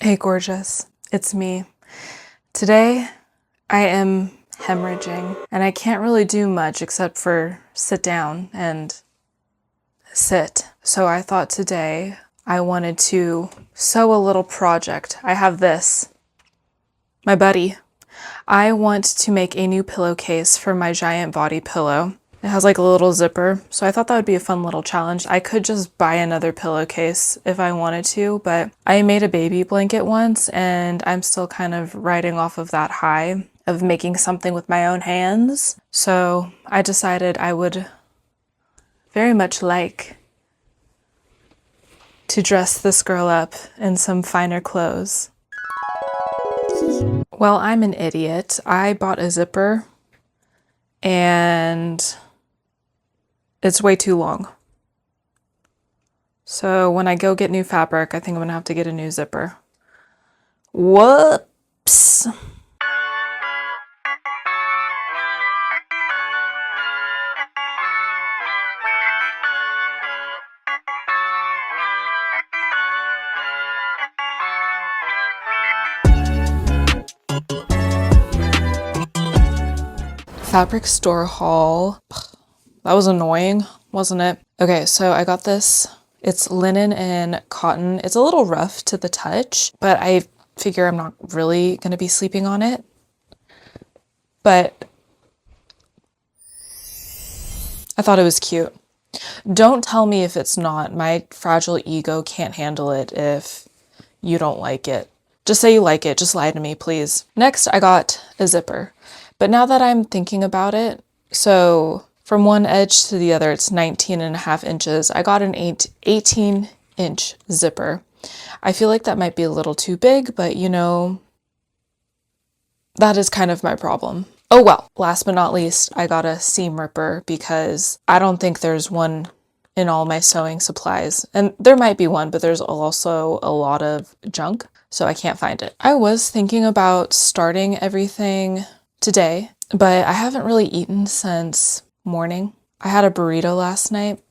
Hey gorgeous, it's me. Today I am hemorrhaging and I can't really do much except for sit down and sit. So I thought today I wanted to sew a little project. I have this, my buddy. I want to make a new pillowcase for my giant body pillow. It has like a little zipper, so I thought that would be a fun little challenge. I could just buy another pillowcase if I wanted to, but I made a baby blanket once and I'm still kind of riding off of that high of making something with my own hands. So I decided I would very much like to dress this girl up in some finer clothes. Well, I'm an idiot. I bought a zipper and it's way too long. So when I go get new fabric, I think I'm gonna have to get a new zipper. Whoops. Fabric store haul. That was annoying, wasn't it? Okay, so I got this. It's linen and cotton. It's a little rough to the touch, but I figure I'm not really gonna be sleeping on it. But I thought it was cute. Don't tell me if it's not. My fragile ego can't handle it if you don't like it. Just say you like it. Just lie to me, please. Next, I got a zipper. But now that I'm thinking about it, so from one edge to the other, it's 19.5 inches. I got an 18-inch zipper. I feel like that might be a little too big, but you know, that is kind of my problem. Oh well, last but not least, I got a seam ripper because I don't think there's one in all my sewing supplies. And there might be one, but there's also a lot of junk, so I can't find it. I was thinking about starting everything today, but I haven't really eaten since morning. I had a burrito last night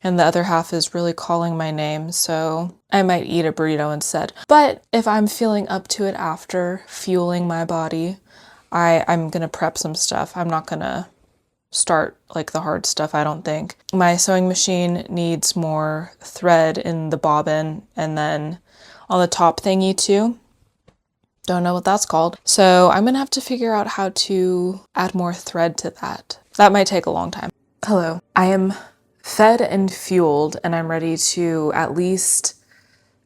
and the other half is really calling my name, so I might eat a burrito instead. But if I'm feeling up to it after fueling my body, I'm gonna prep some stuff. I'm not gonna start like the hard stuff, I don't think. My sewing machine needs more thread in the bobbin and then on the top thingy too. Don't know what that's called. So I'm gonna have to figure out how to add more thread to that. That might take a long time. Hello, I am fed and fueled and I'm ready to at least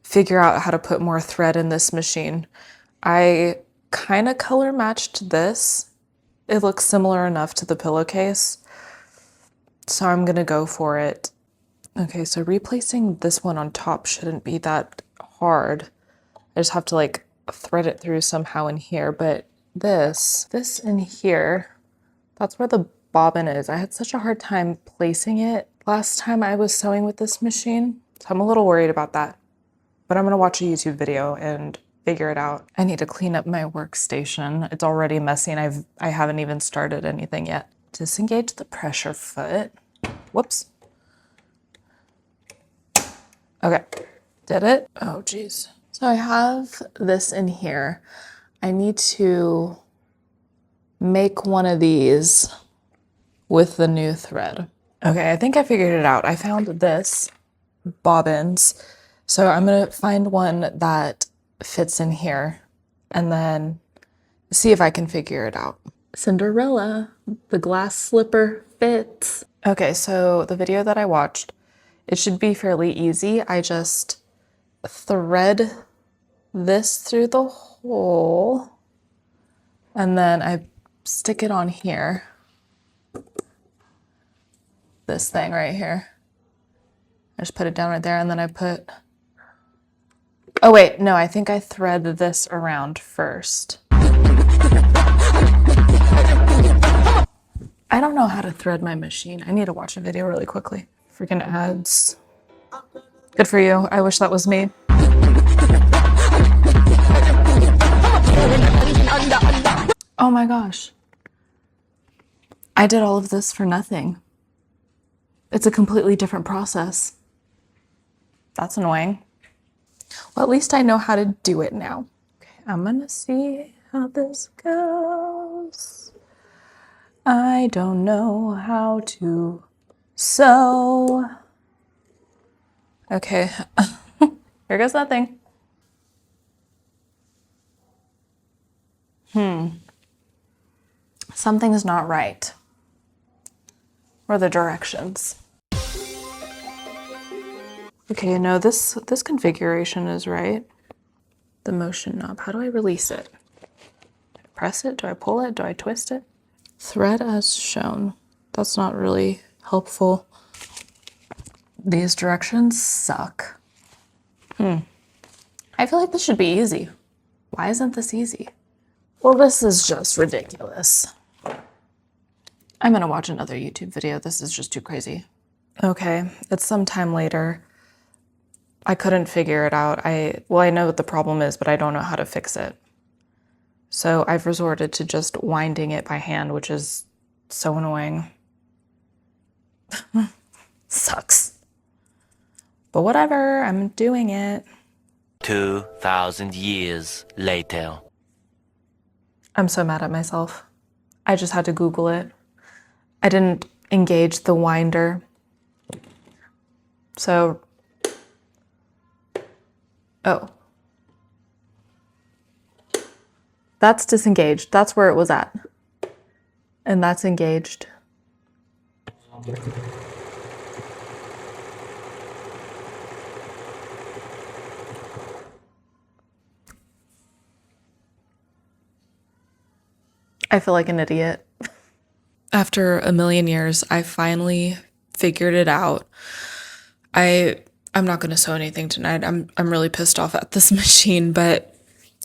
figure out how to put more thread in this machine. I kind of color matched this. It looks similar enough to the pillowcase, so I'm gonna go for it. Okay, so replacing this one on top shouldn't be that hard. I just have to like thread it through somehow in here, but this in here, that's where the bobbin is. I had such a hard time placing it last time I was sewing with this machine, so I'm a little worried about that. But I'm gonna watch a YouTube video and figure it out. I need to clean up my workstation. It's already messy and I haven't even started anything yet. Disengage the pressure foot. Whoops. Okay, did it? Oh geez. So I have this in here. I need to make one of these with the new thread. Okay, I think I figured it out. I found this bobbins. So I'm gonna find one that fits in here and then see if I can figure it out. Cinderella, the glass slipper fits. Okay, so the video that I watched, it should be fairly easy. I just thread this through the hole and then I stick it on here. This thing right here. I just put it down right there and then I put, oh wait, no, I think I thread this around first. I don't know how to thread my machine. I need to watch a video really quickly. Freaking ads. Good for you. I wish that was me. Oh my gosh. I did all of this for nothing. It's a completely different process. That's annoying. Well, at least I know how to do it now. Okay, I'm gonna see how this goes. I don't know how to sew. Okay, here goes nothing. Something's not right. Or the directions. Okay, no, this configuration is right. The motion knob, how do I release it? Do I press it? Do I pull it? Do I twist it? Thread as shown. That's not really helpful. These directions suck. I feel like this should be easy. Why isn't this easy? Well, this is just ridiculous. I'm gonna watch another YouTube video. This is just too crazy. Okay, it's some time later. I couldn't figure it out. I know what the problem is, but I don't know how to fix it. So I've resorted to just winding it by hand, which is so annoying. Sucks. But whatever, I'm doing it. 2,000 years later. I'm so mad at myself. I just had to Google it. I didn't engage the winder. So, oh. That's disengaged. That's where it was at. And that's engaged. I feel like an idiot. After a million years, I finally figured it out. I'm not gonna sew anything tonight. I'm really pissed off at this machine, but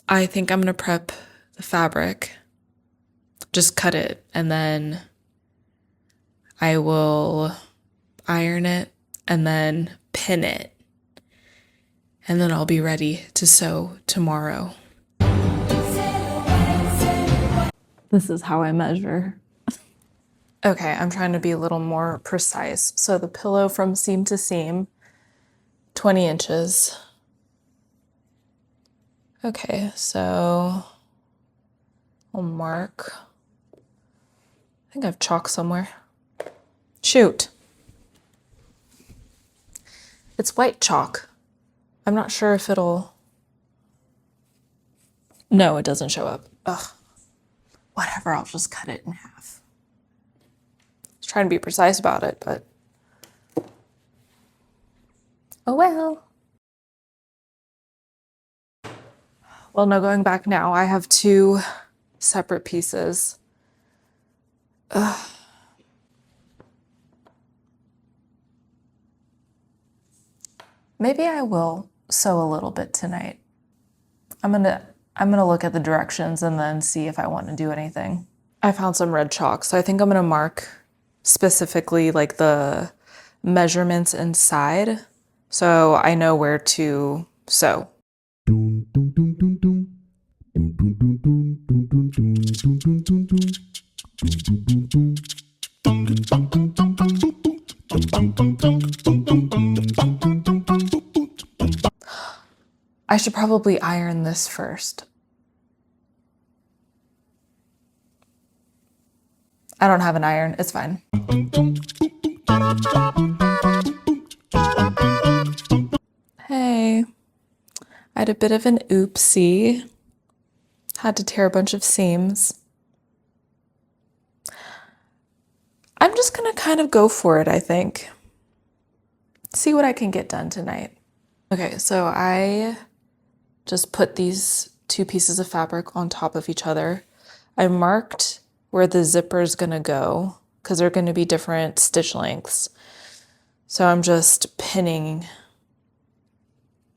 I think I'm gonna prep the fabric. Just cut it, and then I will iron it and then pin it. And then I'll be ready to sew tomorrow. This is how I measure. Okay, I'm trying to be a little more precise. So the pillow from seam to seam, 20 inches. Okay, so I'll mark. I think I have chalk somewhere. Shoot. It's white chalk. I'm not sure if it'll... No, it doesn't show up. Ugh. Whatever, I'll just cut it in half. I was trying to be precise about it, but... Oh well. Well, no, going back now, I have two separate pieces. Ugh. Maybe I will sew a little bit tonight. I'm gonna look at the directions and then see if I want to do anything. I found some red chalk, so I think I'm gonna mark specifically like the measurements inside so I know where to sew. I should probably iron this first. I don't have an iron, it's fine. Hey, I had a bit of an oopsie. Had to tear a bunch of seams. I'm just gonna kind of go for it, I think. See what I can get done tonight. Okay, so I just put these two pieces of fabric on top of each other. I marked where the zipper is gonna go because they're gonna be different stitch lengths. So I'm just pinning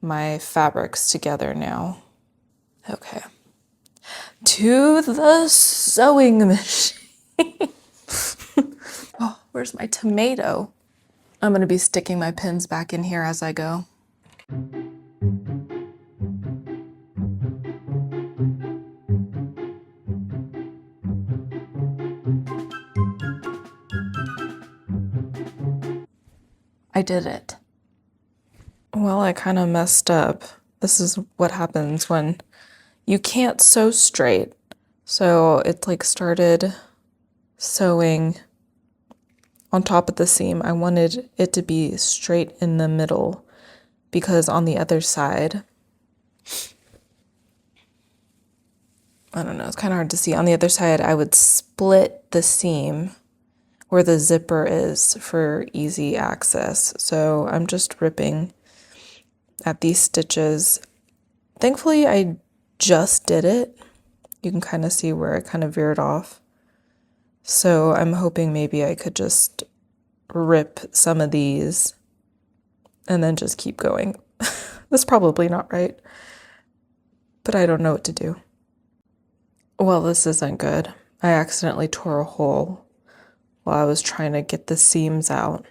my fabrics together now. Okay. To the sewing machine. Oh, where's my tomato? I'm gonna be sticking my pins back in here as I go. I did it. Well, I kind of messed up. This is what happens when you can't sew straight. So it like started sewing on top of the seam. I wanted it to be straight in the middle because on the other side, I don't know, it's kind of hard to see. On the other side, I would split the seam where the zipper is for easy access. So I'm just ripping at these stitches. Thankfully, I just did it. You can kind of see where it kind of veered off. So I'm hoping maybe I could just rip some of these and then just keep going. That's probably not right, but I don't know what to do. Well, this isn't good. I accidentally tore a hole while I was trying to get the seams out.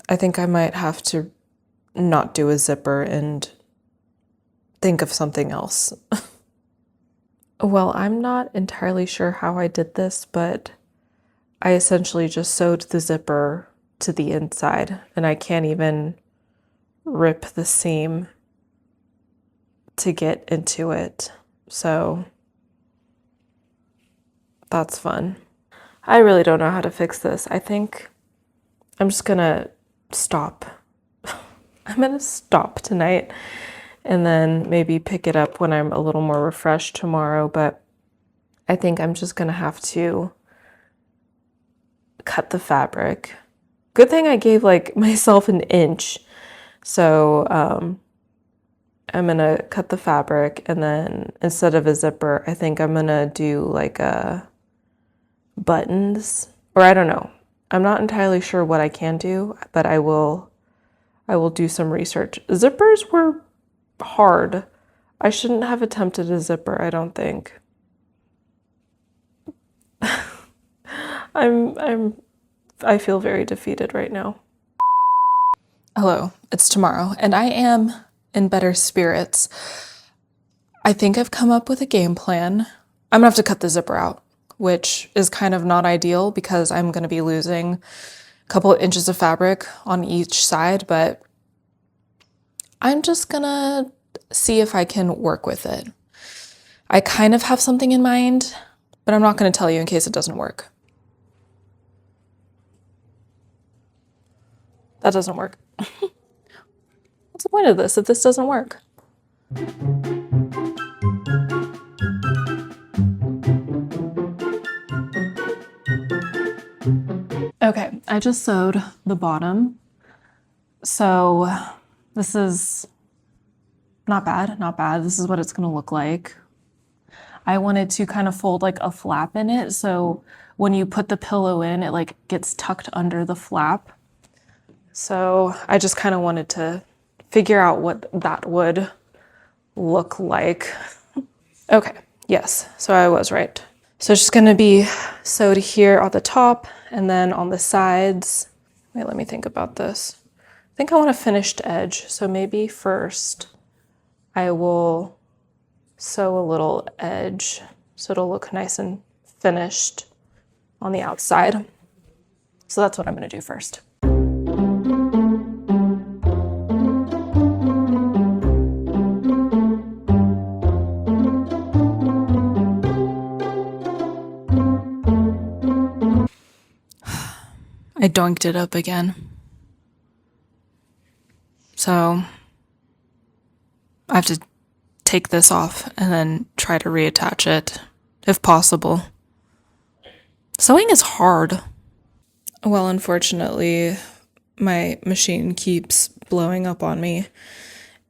I think I might have to not do a zipper and think of something else. Well, I'm not entirely sure how I did this, but I essentially just sewed the zipper to the inside, and I can't even rip the seam to get into it. So that's fun. I really don't know how to fix this. I think I'm just gonna stop. I'm gonna stop tonight and then maybe pick it up when I'm a little more refreshed tomorrow, but I think I'm just gonna have to cut the fabric. Good thing I gave like myself an inch. So I'm gonna cut the fabric, and then instead of a zipper, I think I'm gonna do like a buttons, or I don't know. I'm not entirely sure what I can do, but I will do some research. Zippers were hard. I shouldn't have attempted a zipper, I don't think. I feel very defeated right now. Hello, it's tomorrow, and I am in better spirits. I think I've come up with a game plan. I'm gonna have to cut the zipper out, which is kind of not ideal because I'm gonna be losing a couple of inches of fabric on each side, but I'm just gonna see if I can work with it. I kind of have something in mind, but I'm not gonna tell you in case it doesn't work. That doesn't work. What's the point of this if this doesn't work? Okay, I just sewed the bottom. So this is not bad, not bad. This is what it's gonna look like. I wanted to kind of fold like a flap in it, so when you put the pillow in, it like gets tucked under the flap. So I just kind of wanted to figure out what that would look like. Okay, yes, so I was right. So it's just gonna be sewed here on the top and then on the sides. Wait, let me think about this. I think I want a finished edge, so maybe first I will sew a little edge so it'll look nice and finished on the outside. So that's what I'm gonna do first. I doinked it up again. So I have to take this off and then try to reattach it, if possible. Sewing is hard. Well, unfortunately, my machine keeps blowing up on me,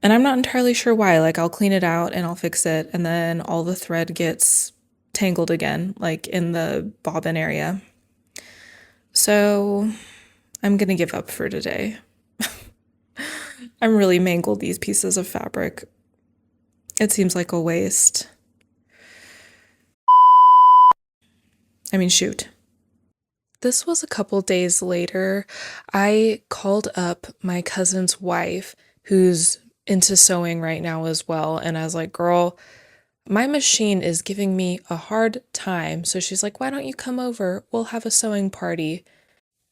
and I'm not entirely sure why. Like, I'll clean it out and I'll fix it, and then all the thread gets tangled again, like in the bobbin area. So I'm gonna give up for today. I'm really mangled these pieces of fabric. It seems like a waste. I mean, shoot. This was a couple days later. I called up my cousin's wife, who's into sewing right now as well, and I was like, girl, my machine is giving me a hard time. So she's like, why don't you come over? We'll have a sewing party.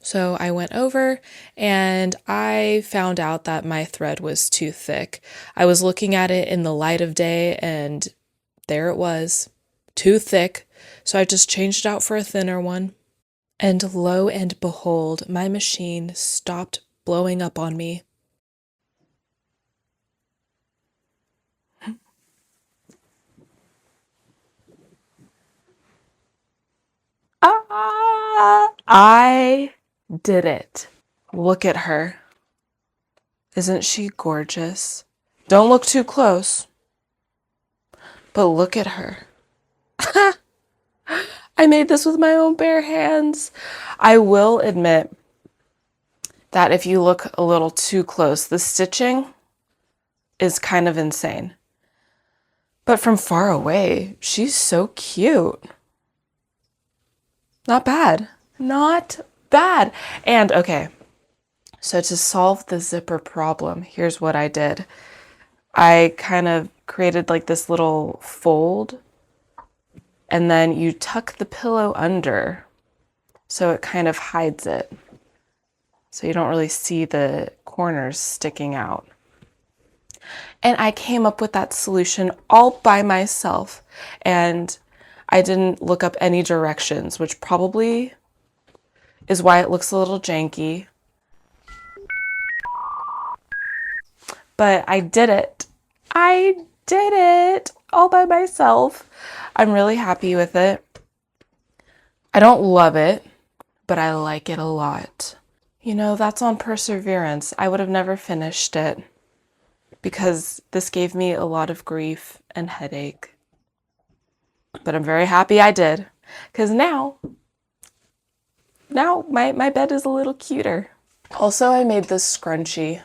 So I went over and I found out that my thread was too thick. I was looking at it in the light of day and there it was, too thick. So I just changed it out for a thinner one. And lo and behold, my machine stopped blowing up on me. I did it. Look at her. Isn't she gorgeous? Don't look too close. But look at her. I made this with my own bare hands. I will admit that if you look a little too close, the stitching is kind of insane. But from far away, she's so cute. Not bad. Not bad. And okay, so to solve the zipper problem, here's what I did. I kind of created like this little fold, and then you tuck the pillow under so it kind of hides it. So you don't really see the corners sticking out. And I came up with that solution all by myself. And I didn't look up any directions, which probably is why it looks a little janky. But I did it. I did it all by myself. I'm really happy with it. I don't love it, but I like it a lot. You know, that's on perseverance. I would have never finished it because this gave me a lot of grief and headache. But I'm very happy I did, because now my bed is a little cuter. Also, I made this scrunchie.